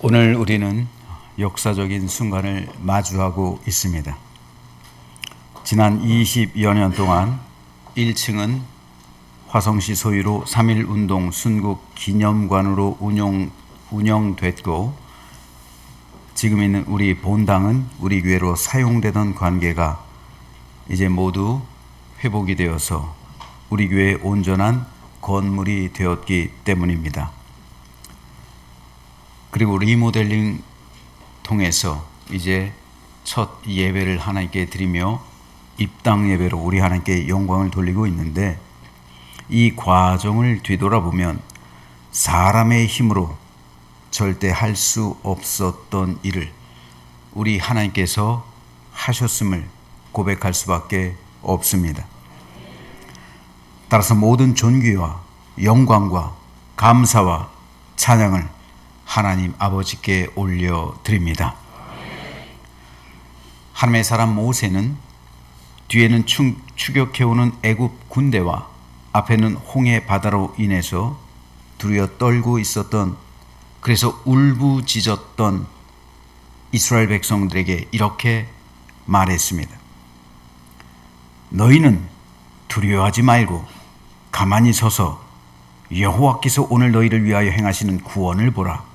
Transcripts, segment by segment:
오늘 우리는 역사적인 순간을 마주하고 있습니다. 지난 20여 년 동안 1층은 화성시 소유로 3.1운동 순국 기념관으로 운영됐고, 지금 있는 우리 본당은 우리 교회로 사용되던 관계가 이제 모두 회복이 되어서 우리 교회의 온전한 건물이 되었기 때문입니다. 그리고 리모델링 통해서 이제 첫 예배를 하나님께 드리며 입당 예배로 우리 하나님께 영광을 돌리고 있는데, 이 과정을 뒤돌아보면 사람의 힘으로 절대 할 수 없었던 일을 우리 하나님께서 하셨음을 고백할 수밖에 없습니다. 따라서 모든 존귀와 영광과 감사와 찬양을 하나님 아버지께 올려드립니다. 하나님의 사람 모세는 뒤에는 추격해오는 애굽 군대와 앞에는 홍해 바다로 인해서 두려워 떨고 있었던, 그래서 울부짖었던 이스라엘 백성들에게 이렇게 말했습니다. 너희는 두려워하지 말고 가만히 서서 여호와께서 오늘 너희를 위하여 행하시는 구원을 보라.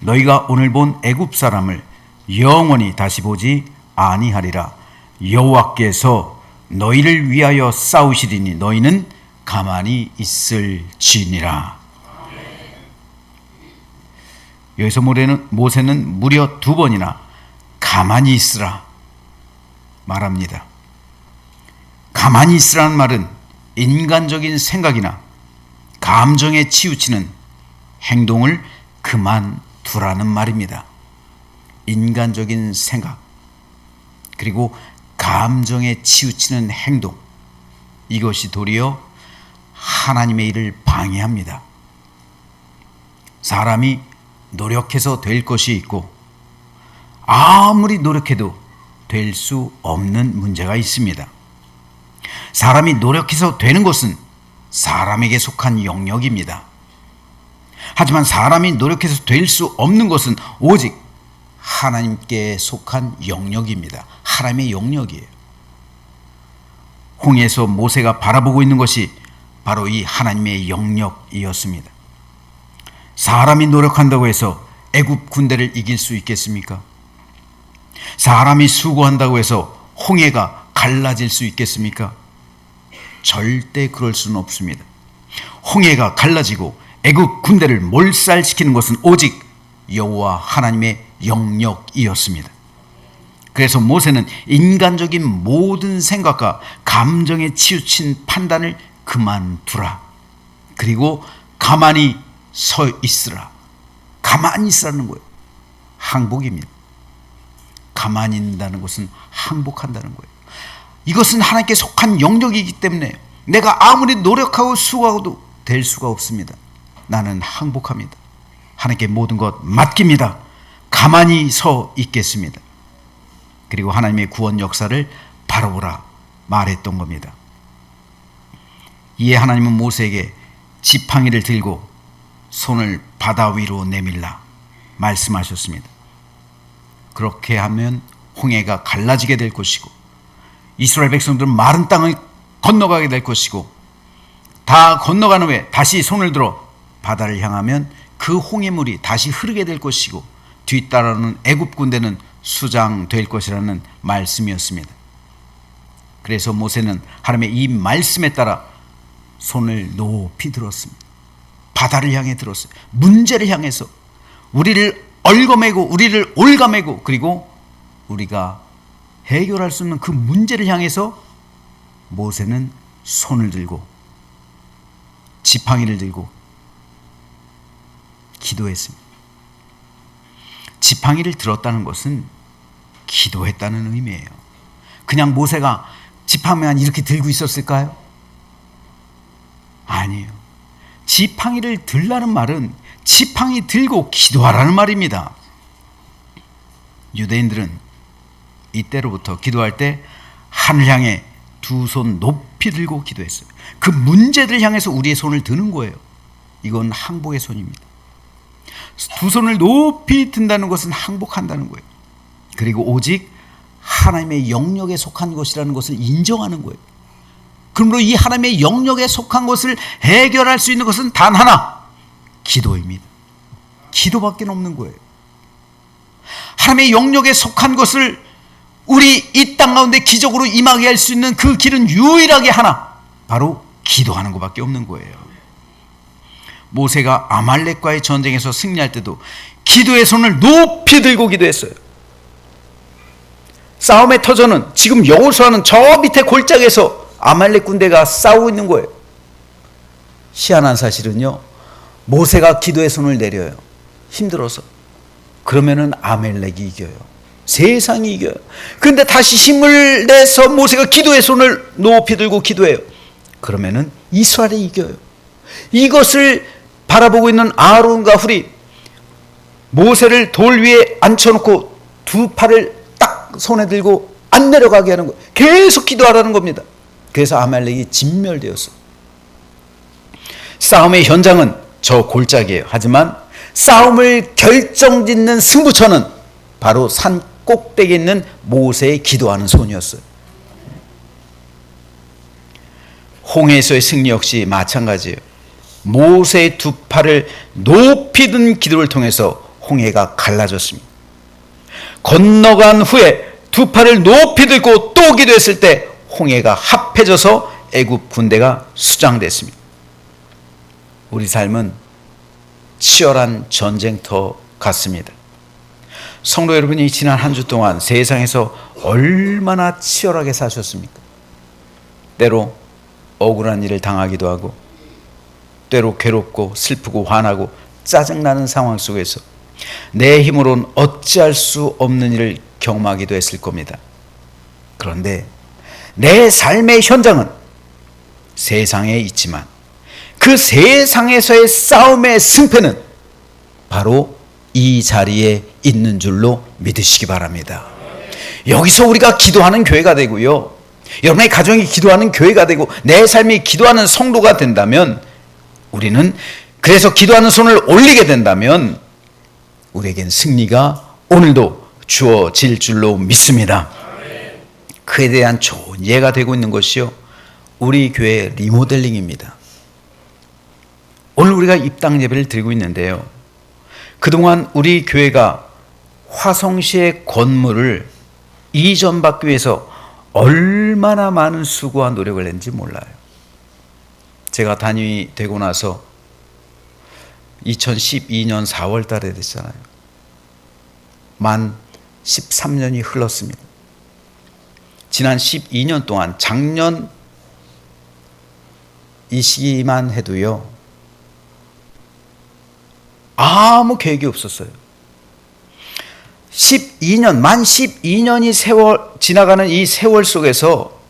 너희가 오늘 본 애굽 사람을 영원히 다시 보지 아니하리라. 여호와께서 너희를 위하여 싸우시리니 너희는 가만히 있을지니라. 여기서 모세는 무려 2번이나 가만히 있으라 말합니다. 가만히 있으라는 말은 인간적인 생각이나 감정에 치우치는 행동을 그만두라는 말입니다. 인간적인 생각, 그리고 감정에 치우치는 행동, 이것이 도리어 하나님의 일을 방해합니다. 사람이 노력해서 될 것이 있고 아무리 노력해도 될 수 없는 문제가 있습니다. 사람이 노력해서 되는 것은 사람에게 속한 영역입니다. 하지만 사람이 노력해서 될 수 없는 것은 오직 하나님께 속한 영역입니다. 하나님의 영역이에요. 홍해에서 모세가 바라보고 있는 것이 바로 이 하나님의 영역이었습니다. 사람이 노력한다고 해서 애굽 군대를 이길 수 있겠습니까? 사람이 수고한다고 해서 홍해가 갈라질 수 있겠습니까? 절대 그럴 수는 없습니다. 홍해가 갈라지고 애굽 군대를 몰살시키는 것은 오직 여호와 하나님의 영역이었습니다. 그래서 모세는 인간적인 모든 생각과 감정에 치우친 판단을 그만두라. 그리고 가만히 서 있으라. 가만히 있으라는 거예요. 항복입니다. 가만히 있는다는 것은 항복한다는 거예요. 이것은 하나님께 속한 영역이기 때문에 내가 아무리 노력하고 수고하고도 될 수가 없습니다. 나는 항복합니다. 하나님께 모든 것 맡깁니다. 가만히 서 있겠습니다. 그리고 하나님의 구원 역사를 바라보라 말했던 겁니다. 이에 하나님은 모세에게 지팡이를 들고 손을 바다 위로 내밀라 말씀하셨습니다. 그렇게 하면 홍해가 갈라지게 될 것이고 이스라엘 백성들은 마른 땅을 건너가게 될 것이고, 다 건너간 후에 다시 손을 들어 바다를 향하면 그 홍해물이 다시 흐르게 될 것이고 뒤따르는 애굽 군대는 수장될 것이라는 말씀이었습니다. 그래서 모세는 하나님의 이 말씀에 따라 손을 높이 들었습니다. 바다를 향해 들었어요. 문제를 향해서 우리를 얽어매고 우리를 올가매고 그리고 우리가 해결할 수 없는 그 문제를 향해서 모세는 손을 들고 지팡이를 들고 기도했습니다. 지팡이를 들었다는 것은 기도했다는 의미예요. 그냥 모세가 지팡이만 이렇게 들고 있었을까요? 아니에요. 지팡이를 들라는 말은 지팡이 들고 기도하라는 말입니다. 유대인들은 이때로부터 기도할 때 하늘 향해 2손 높이 들고 기도했어요. 그 문제들을 향해서 우리의 손을 드는 거예요. 이건 항복의 손입니다. 두 손을 높이 든다는 것은 항복한다는 거예요. 그리고 오직 하나님의 영역에 속한 것이라는 것을 인정하는 거예요. 그러므로 이 하나님의 영역에 속한 것을 해결할 수 있는 것은 단 하나, 기도입니다. 기도밖에 없는 거예요. 하나님의 영역에 속한 것을 우리 이 땅 가운데 기적으로 임하게 할 수 있는 그 길은 유일하게 하나, 바로 기도하는 것밖에 없는 거예요. 모세가 아말렉과의 전쟁에서 승리할 때도 기도의 손을 높이 들고 기도했어요. 싸움의 터전은 지금 여호수아는 저 밑에 골짜기에서 아말렉 군대가 싸우고 있는 거예요. 희한한 사실은요, 모세가 기도의 손을 내려요. 힘들어서. 그러면은 아말렉이 이겨요. 세상이 이겨요. 그런데 다시 힘을 내서 모세가 기도의 손을 높이 들고 기도해요. 그러면은 이스라엘이 이겨요. 이것을 바라보고 있는 아론과 훌이 모세를 돌 위에 앉혀놓고 두 팔을 딱 손에 들고 안 내려가게 하는 거예요. 계속 기도하라는 겁니다. 그래서 아말렉이 진멸되었어요. 싸움의 현장은 저 골짜기예요. 하지만 싸움을 결정짓는 승부처는 바로 산 꼭대기에 있는 모세의 기도하는 손이었어요. 홍해에서의 승리 역시 마찬가지예요. 모세의 두 팔을 높이 든 기도를 통해서 홍해가 갈라졌습니다. 건너간 후에 두 팔을 높이 들고 또 기도했을 때 홍해가 합해져서 애굽 군대가 수장됐습니다. 우리 삶은 치열한 전쟁터 같습니다. 성도 여러분이 지난 한 주 동안 세상에서 얼마나 치열하게 사셨습니까? 때로 억울한 일을 당하기도 하고, 때로 괴롭고 슬프고 화나고 짜증나는 상황 속에서 내 힘으로는 어찌할 수 없는 일을 경험하기도 했을 겁니다. 그런데 내 삶의 현장은 세상에 있지만 그 세상에서의 싸움의 승패는 바로 이 자리에 있는 줄로 믿으시기 바랍니다. 여기서 우리가 기도하는 교회가 되고요, 여러분의 가정이 기도하는 교회가 되고 내 삶이 기도하는 성도가 된다면, 우리는 그래서 기도하는 손을 올리게 된다면 우리에겐 승리가 오늘도 주어질 줄로 믿습니다. 그에 대한 좋은 예가 되고 있는 것이요, 우리 교회 리모델링입니다. 오늘 우리가 입당 예배를 드리고 있는데요, 그동안 우리 교회가 화성시의 건물을 이전받기 위해서 얼마나 많은 수고와 노력을 했는지 몰라요. 제가 단임이 되고 나서 2012년 4월 달에 됐잖아요. 만 13년이 흘렀습니다. 지난 12년 동안, 작년 이 시기만 해도요, 아무 계획이 없었어요. 12년, 만 12년이 지나가는 이 세월 속에서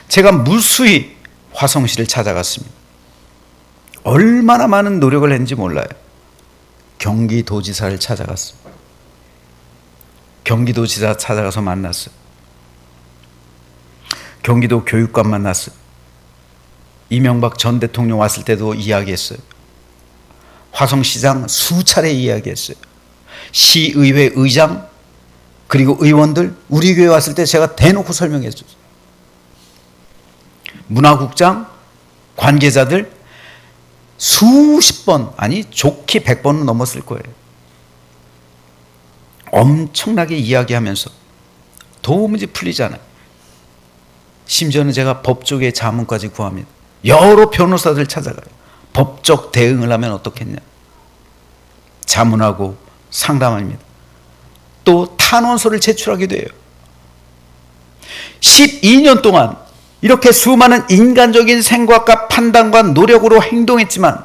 제가 무수히 화성시를 찾아갔습니다. 얼마나 많은 노력을 했는지 몰라요. 경기도지사를 찾아갔습니다. 경기도지사 찾아가서 만났어요. 경기도 교육감 만났어요. 이명박 전 대통령 왔을 때도 이야기했어요. 화성시장 수차례 이야기했어요. 시의회 의장 그리고 의원들, 우리 교회 왔을 때 제가 대놓고 설명했어요. 문화국장, 관계자들 수십 번, 아니 좋게 100번은 넘었을 거예요. 엄청나게 이야기하면서 도무지 풀리지 않아요. 심지어는 제가 법조계 자문까지 구합니다. 여러 변호사들 찾아가요. 법적 대응을 하면 어떻겠냐, 자문하고 상담합니다. 또 탄원서를 제출하기도 해요. 12년 동안 이렇게 수많은 인간적인 생각과 판단과 노력으로 행동했지만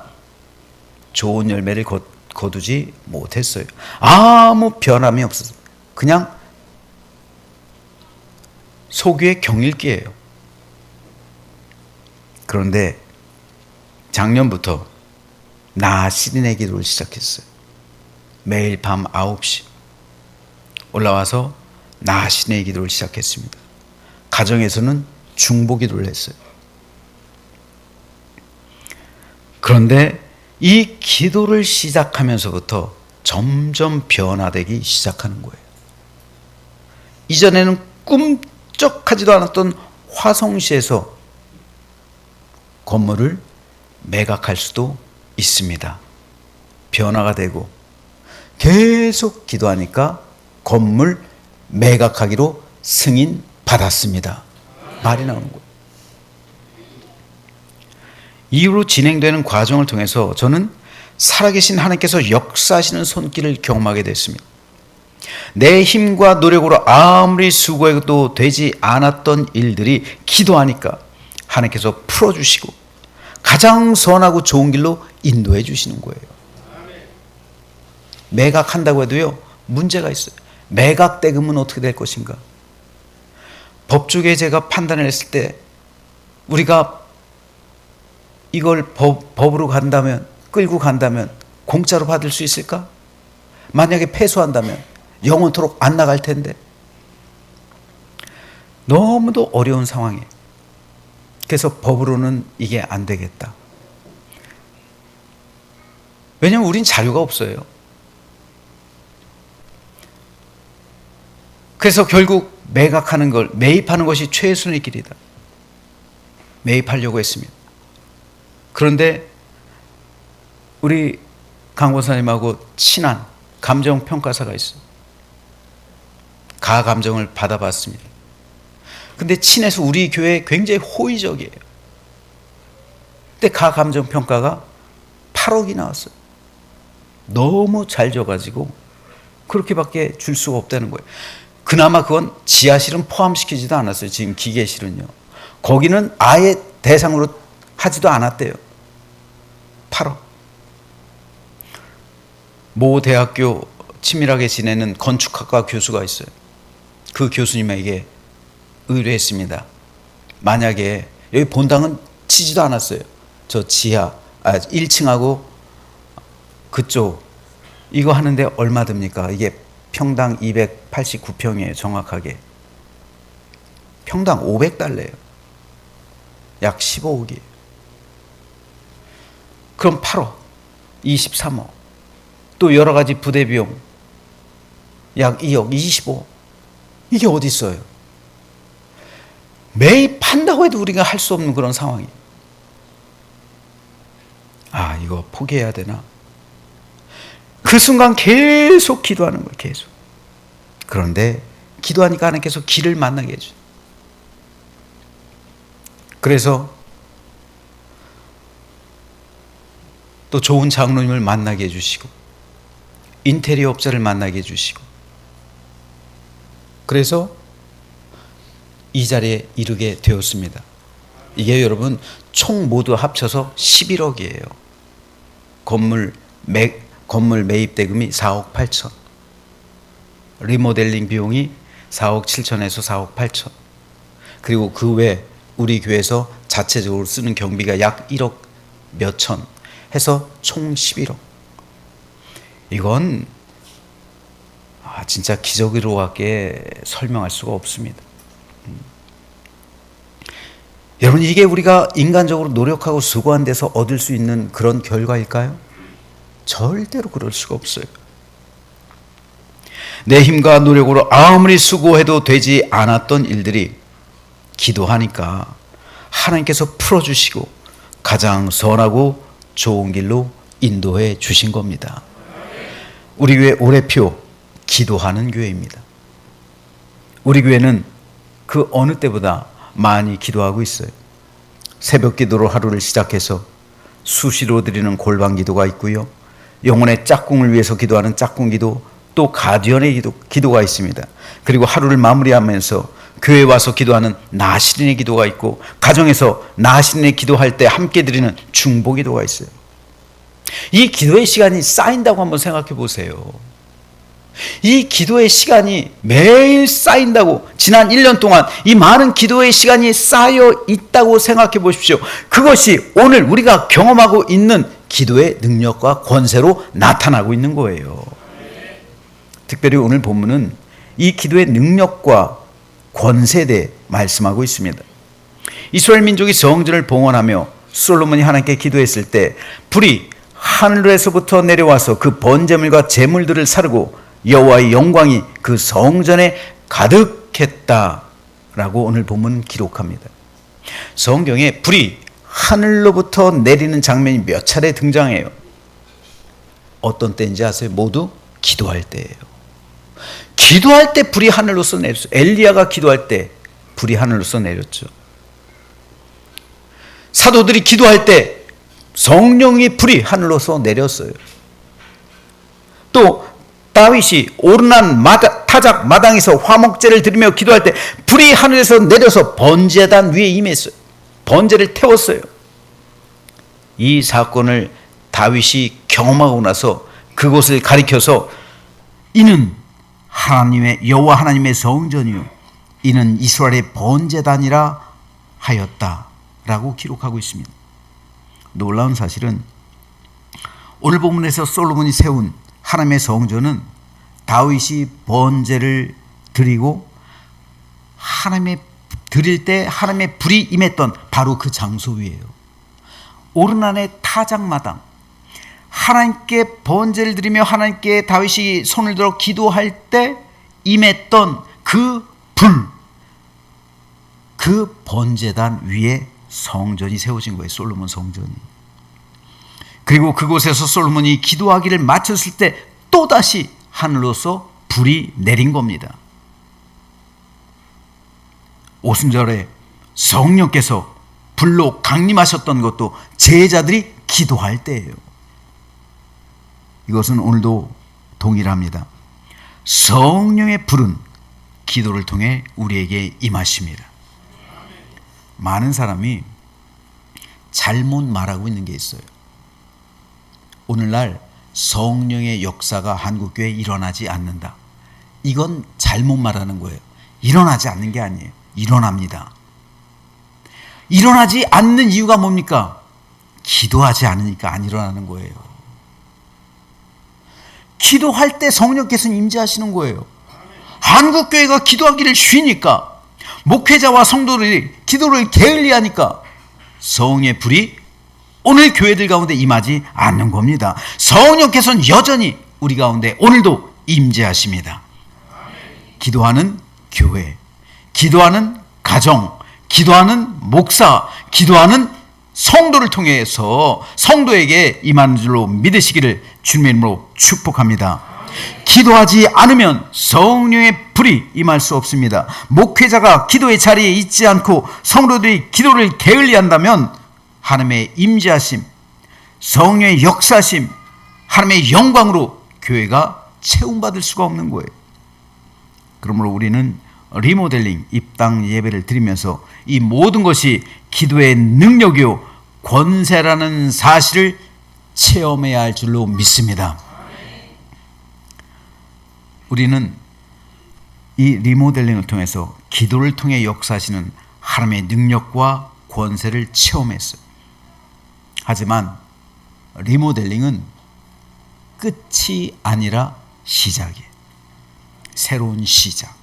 좋은 열매를 거두지 못했어요. 아무 변함이 없었어요. 그냥 소규의 경일기예요. 그런데 작년부터 나 시린의 기도를 시작했어요. 매일 밤 9시 올라와서 나 시린의 기도를 시작했습니다. 가정에서는 중보 기도를 했어요. 그런데 이 기도를 시작하면서부터 점점 변화되기 시작하는 거예요. 이전에는 꿈쩍하지도 않았던 화성시에서 건물을 매각할 수도 있습니다. 변화가 되고 계속 기도하니까 건물 매각하기로 승인 받았습니다. 말이 나오는 거예요. 이후로 진행되는 과정을 통해서 저는 살아계신 하나님께서 역사하시는 손길을 경험하게 됐습니다. 내 힘과 노력으로 아무리 수고해도 되지 않았던 일들이 기도하니까 하나님께서 풀어주시고 가장 선하고 좋은 길로 인도해 주시는 거예요. 매각한다고 해도요, 문제가 있어요. 매각 대금은 어떻게 될 것인가? 법조계 제가 판단을 했을 때 우리가 이걸 법으로 간다면, 끌고 간다면 공짜로 받을 수 있을까? 만약에 패소한다면 영원토록 안 나갈 텐데. 너무도 어려운 상황이에요. 그래서 법으로는 이게 안 되겠다. 왜냐하면 우린 자료가 없어요. 그래서 결국 매각하는 걸, 매입하는 것이 최선의 길이다. 매입하려고 했습니다. 그런데 우리 강 권사님하고 친한 감정평가사가 있어요. 가감정을 받아봤습니다. 근데 친해서 우리 교회에 굉장히 호의적이에요. 근데 가감정평가가 8억이 나왔어요. 너무 잘 줘가지고 그렇게밖에 줄 수가 없다는 거예요. 그나마 그건 지하실은 포함시키지도 않았어요. 지금 기계실은요. 거기는 아예 대상으로 하지도 않았대요. 8억. 모 대학교 친밀하게 지내는 건축학과 교수가 있어요. 그 교수님에게 의뢰했습니다. 만약에 여기 본당은 치지도 않았어요. 저 지하 1층하고 그쪽 이거 하는데 얼마 듭니까? 이게 평당 289평이에요. 정확하게. 평당 500달러예요. 약 15억이에요. 그럼 8억, 23억. 또 여러 가지 부대 비용 약 2억, 25억. 이게 어디 있어요? 매입한다고 해도 우리가 할 수 없는 그런 상황이에요. 아, 이거 포기해야 되나? 그 순간 계속 기도하는 거예요. 계속. 그런데 기도하니까 하나님께서 길을 만나게 해줘요. 그래서 또 좋은 장로님을 만나게 해주시고 인테리어 업자를 만나게 해주시고 그래서 이 자리에 이르게 되었습니다. 이게 여러분 총 모두 합쳐서 11억이에요. 건물 매입 대금이 4억 8천. 리모델링 비용이 4억 7천에서 4억 8천. 그리고 그 외 우리 교회에서 자체적으로 쓰는 경비가 약 1억 몇천 해서 총 11억. 이건 진짜 기적으로밖에 설명할 수가 없습니다. 여러분, 이게 우리가 인간적으로 노력하고 수고한 데서 얻을 수 있는 그런 결과일까요? 절대로 그럴 수가 없어요. 내 힘과 노력으로 아무리 수고해도 되지 않았던 일들이 기도하니까 하나님께서 풀어주시고 가장 선하고 좋은 길로 인도해 주신 겁니다. 우리 교회 올해표 기도하는 교회입니다. 우리 교회는 그 어느 때보다 많이 기도하고 있어요. 새벽 기도로 하루를 시작해서 수시로 드리는 골방 기도가 있고요. 영혼의 짝꿍을 위해서 기도하는 짝꿍 기도, 또 가디언의 기도가 있습니다. 그리고 하루를 마무리하면서 교회에 와서 기도하는 나시린의 기도가 있고, 가정에서 나시린의 기도할 때 함께 드리는 중보 기도가 있어요. 이 기도의 시간이 쌓인다고 한번 생각해 보세요. 이 기도의 시간이 매일 쌓인다고, 지난 1년 동안 이 많은 기도의 시간이 쌓여 있다고 생각해 보십시오. 그것이 오늘 우리가 경험하고 있는 기도의 능력과 권세로 나타나고 있는 거예요. 특별히 오늘 본문은 이 기도의 능력과 권세에 대해 말씀하고 있습니다. 이스라엘 민족이 성전을 봉헌하며 솔로몬이 하나님께 기도했을 때 불이 하늘에서부터 내려와서 그 번제물과 제물들을 사르고 여호와의 영광이 그 성전에 가득했다라고 오늘 본문 기록합니다. 성경에 불이 하늘로부터 내리는 장면이 몇 차례 등장해요. 어떤 때인지 아세요? 모두 기도할 때예요. 기도할 때 불이 하늘로서 내렸어요. 엘리야가 기도할 때 불이 하늘로서 내렸죠. 사도들이 기도할 때 성령의 불이 하늘로서 내렸어요. 또 다윗이 오르난 타작 마당에서 화목제를 드리며 기도할 때 불이 하늘에서 내려서 번제단 위에 임했어요. 번제를 태웠어요. 이 사건을 다윗이 경험하고 나서 그곳을 가리켜서 이는 하나님의 여호와 하나님의 성전이요 이는 이스라엘의 번제단이라 하였다라고 기록하고 있습니다. 놀라운 사실은 오늘 본문에서 솔로몬이 세운 하나님의 성전은 다윗이 번제를 드리고 하나님의 드릴 때 하나님의 불이 임했던 바로 그 장소 위에요. 오르난의 타작마당, 하나님께 번제를 드리며 하나님께 다윗이 손을 들어 기도할 때 임했던 그 불, 그 번제단 위에 성전이 세워진 거예요. 솔로몬 성전이. 그리고 그곳에서 솔로몬이 기도하기를 마쳤을 때 또다시 하늘로서 불이 내린 겁니다. 오순절에 성령께서 불로 강림하셨던 것도 제자들이 기도할 때예요. 이것은 오늘도 동일합니다. 성령의 불은 기도를 통해 우리에게 임하십니다. 많은 사람이 잘못 말하고 있는 게 있어요. 오늘날 성령의 역사가 한국교회에 일어나지 않는다. 이건 잘못 말하는 거예요. 일어나지 않는 게 아니에요. 일어납니다. 일어나지 않는 이유가 뭡니까? 기도하지 않으니까 안 일어나는 거예요. 기도할 때 성령께서는 임재하시는 거예요. 한국교회가 기도하기를 쉬니까, 목회자와 성도들이 기도를 게을리하니까 성령의 불이 오늘 교회들 가운데 임하지 않는 겁니다. 성령께서는 여전히 우리 가운데 오늘도 임재하십니다. 기도하는 교회, 기도하는 가정, 기도하는 목사, 기도하는 성도를 통해서 성도에게 임하는 줄로 믿으시기를 주님의 이름으로 축복합니다. 기도하지 않으면 성령의 불이 임할 수 없습니다. 목회자가 기도의 자리에 있지 않고 성도들이 기도를 게을리한다면 하나님의 임재하심, 성령의 역사심, 하나님의 영광으로 교회가 채움받을 수가 없는 거예요. 그러므로 우리는 리모델링 입당 예배를 드리면서 이 모든 것이 기도의 능력이요 권세라는 사실을 체험해야 할 줄로 믿습니다. 우리는 이 리모델링을 통해서 기도를 통해 역사하시는 하나님의 능력과 권세를 체험했어요. 하지만 리모델링은 끝이 아니라 시작이에요. 새로운 시작.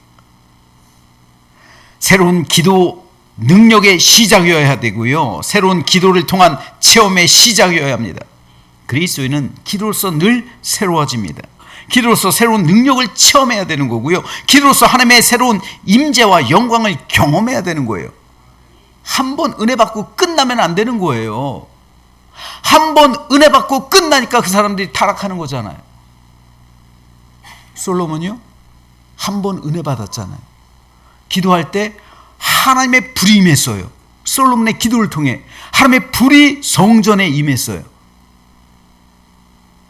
새로운 기도 능력의 시작이어야 되고요. 새로운 기도를 통한 체험의 시작이어야 합니다. 그리스도인은 기도로서 늘 새로워집니다. 기도로서 새로운 능력을 체험해야 되는 거고요. 기도로서 하나님의 새로운 임재와 영광을 경험해야 되는 거예요. 한 번 은혜 받고 끝나면 안 되는 거예요. 한 번 은혜 받고 끝나니까 그 사람들이 타락하는 거잖아요. 솔로몬이요? 한 번 은혜 받았잖아요. 기도할 때 하나님의 불이 임했어요. 솔로몬의 기도를 통해 하나님의 불이 성전에 임했어요.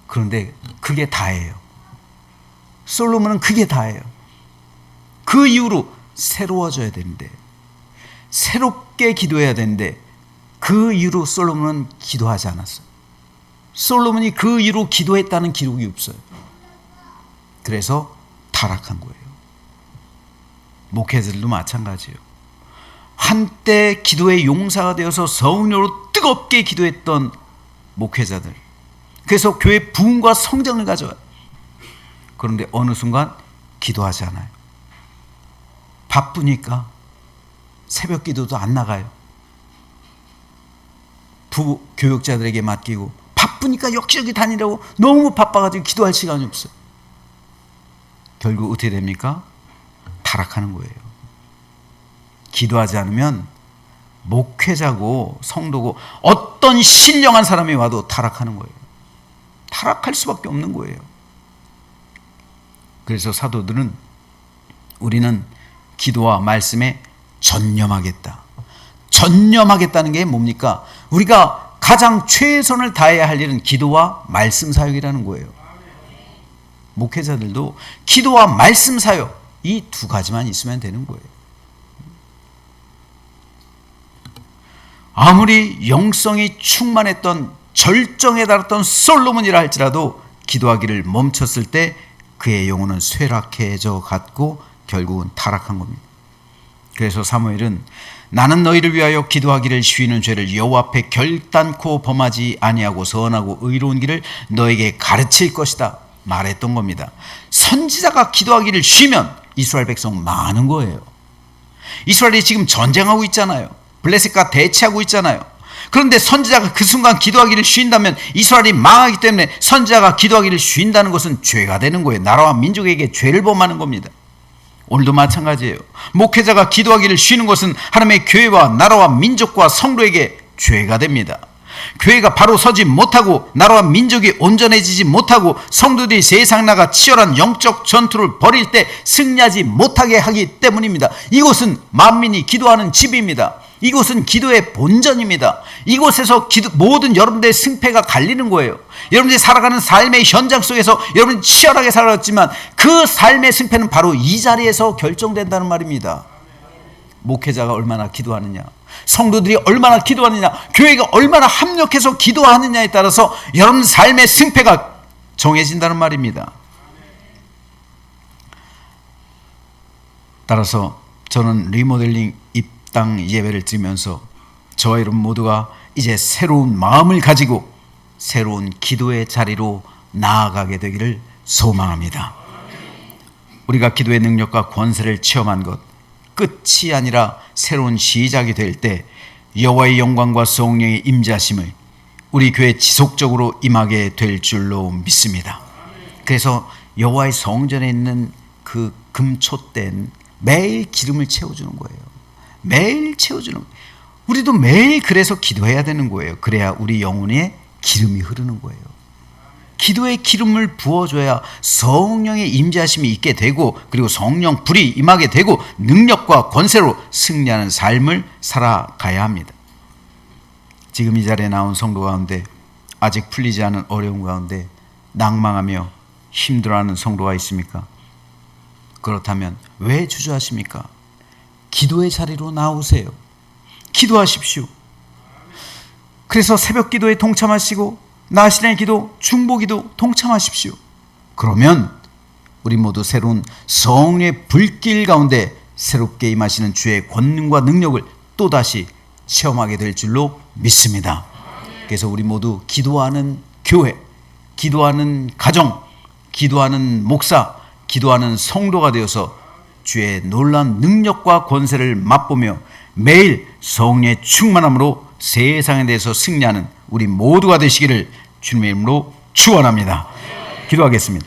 그런데 그게 다예요. 솔로몬은 그게 다예요. 그 이후로 새로워져야 되는데, 새롭게 기도해야 되는데 그 이후로 솔로몬은 기도하지 않았어요. 솔로몬이 그 이후로 기도했다는 기록이 없어요. 그래서 타락한 거예요. 목회자들도 마찬가지예요. 한때 기도의 용사가 되어서 성령으로 뜨겁게 기도했던 목회자들, 그래서 교회 부흥과 성장을 가져와요. 그런데 어느 순간 기도하지 않아요. 바쁘니까 새벽 기도도 안 나가요. 부교육자들에게 맡기고 바쁘니까 여기저기 다니려고 너무 바빠가지고 기도할 시간이 없어요. 결국 어떻게 됩니까? 타락하는 거예요. 기도하지 않으면 목회자고 성도고 어떤 신령한 사람이 와도 타락하는 거예요. 타락할 수밖에 없는 거예요. 그래서 사도들은 우리는 기도와 말씀에 전념하겠다. 전념하겠다는 게 뭡니까? 우리가 가장 최선을 다해야 할 일은 기도와 말씀 사역이라는 거예요. 목회자들도 기도와 말씀 사역, 이 두 가지만 있으면 되는 거예요. 아무리 영성이 충만했던 절정에 달했던 솔로몬이라 할지라도 기도하기를 멈췄을 때 그의 영혼은 쇠락해져 갔고 결국은 타락한 겁니다. 그래서 사무엘은 나는 너희를 위하여 기도하기를 쉬는 죄를 여호와 앞에 결단코 범하지 아니하고 선하고 의로운 길을 너에게 가르칠 것이다 말했던 겁니다. 선지자가 기도하기를 쉬면 이스라엘 백성 많은 거예요. 이스라엘이 지금 전쟁하고 있잖아요. 블레셋과 대치하고 있잖아요. 그런데 선지자가 그 순간 기도하기를 쉰다면 이스라엘이 망하기 때문에 선지자가 기도하기를 쉰다는 것은 죄가 되는 거예요. 나라와 민족에게 죄를 범하는 겁니다. 오늘도 마찬가지예요. 목회자가 기도하기를 쉬는 것은 하나님의 교회와 나라와 민족과 성도에게 죄가 됩니다. 교회가 바로 서지 못하고 나라와 민족이 온전해지지 못하고 성도들이 세상 나가 치열한 영적 전투를 벌일 때 승리하지 못하게 하기 때문입니다. 이곳은 만민이 기도하는 집입니다. 이곳은 기도의 본전입니다. 이곳에서 모든 여러분들의 승패가 갈리는 거예요. 여러분들이 살아가는 삶의 현장 속에서 여러분이 치열하게 살아갔지만 그 삶의 승패는 바로 이 자리에서 결정된다는 말입니다. 목회자가 얼마나 기도하느냐, 성도들이 얼마나 기도하느냐, 교회가 얼마나 합력해서 기도하느냐에 따라서 여러분 삶의 승패가 정해진다는 말입니다. 따라서 저는 리모델링 입당 예배를 드리면서 저와 여러분 모두가 이제 새로운 마음을 가지고 새로운 기도의 자리로 나아가게 되기를 소망합니다. 우리가 기도의 능력과 권세를 체험한 것, 끝이 아니라 새로운 시작이 될 때 여호와의 영광과 성령의 임재하심을 우리 교회에 지속적으로 임하게 될 줄로 믿습니다. 그래서 여호와의 성전에 있는 그 금촛대는 매일 기름을 채워주는 거예요. 매일 채워주는 거예요. 우리도 매일 그래서 기도해야 되는 거예요. 그래야 우리 영혼에 기름이 흐르는 거예요. 기도의 기름을 부어줘야 성령의 임재하심이 있게 되고 그리고 성령 불이 임하게 되고 능력과 권세로 승리하는 삶을 살아가야 합니다. 지금 이 자리에 나온 성도 가운데 아직 풀리지 않은 어려움 가운데 낭망하며 힘들어하는 성도가 있습니까? 그렇다면 왜 주저하십니까? 기도의 자리로 나오세요. 기도하십시오. 그래서 새벽 기도에 동참하시고 나시린의 기도, 중보기도 동참하십시오. 그러면 우리 모두 새로운 성령의 불길 가운데 새롭게 임하시는 주의 권능과 능력을 또다시 체험하게 될 줄로 믿습니다. 그래서 우리 모두 기도하는 교회, 기도하는 가정, 기도하는 목사, 기도하는 성도가 되어서 주의 놀라운 능력과 권세를 맛보며 매일 성령의 충만함으로 세상에 대해서 승리하는 우리 모두가 되시기를 주님의 이름으로 축원합니다. 기도하겠습니다.